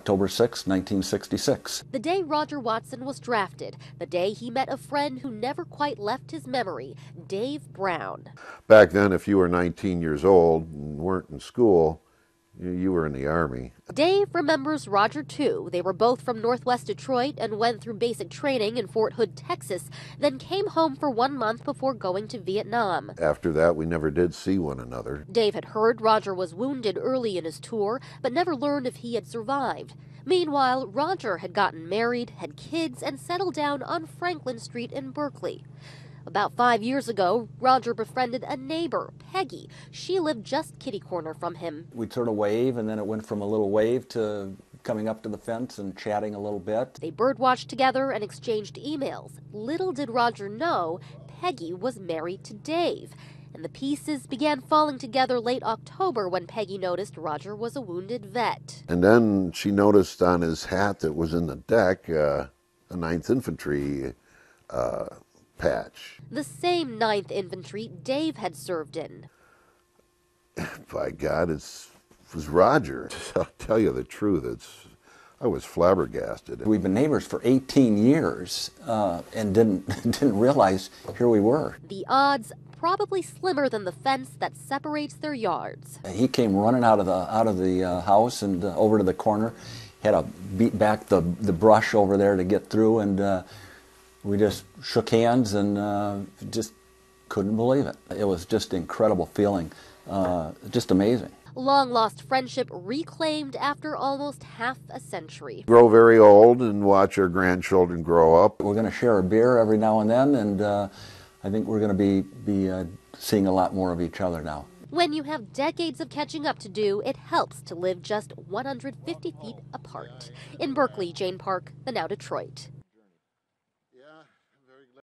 October 6, 1966. The day Roger Watson was drafted, the day he met a friend who never quite left his memory, Dave Brown. Back then, if you were 19 years old and weren't in school, you were in the Army. Dave remembers Roger, too. They were both from Northwest Detroit and went through basic training in Fort Hood, Texas, then came home for 1 month before going to Vietnam. After that, we never did see one another. Dave had heard Roger was wounded early in his tour, but never learned if he had survived. Meanwhile, Roger had gotten married, had kids, and settled down on Franklin Street in Berkley. About 5 years ago, Roger befriended a neighbor, Peggy. She lived just kitty corner from him. We'd sort of wave, and then it went from a little wave to coming up to the fence and chatting a little bit. They birdwatched together and exchanged emails. Little did Roger know, Peggy was married to Dave. And the pieces began falling together late October when Peggy noticed Roger was a wounded vet. And then she noticed on his hat that was in the deck a 9th Infantry patch. The same 9th Infantry Dave had served in. By God, it was Roger. I'll tell you the truth, I was flabbergasted. We've been neighbors for 18 years and didn't realize here we were. The odds probably slimmer than the fence that separates their yards. He came running out of the house and over to the corner, had to beat back the brush over there to get through, and we just shook hands and just couldn't believe it. It was just an incredible feeling, just amazing. Long-lost friendship reclaimed after almost half a century. Grow very old and watch our grandchildren grow up. We're going to share a beer every now and then, and I think we're going to be seeing a lot more of each other now. When you have decades of catching up to do, it helps to live just 150 feet apart. In Berkley, Jane Park, The Now Detroit.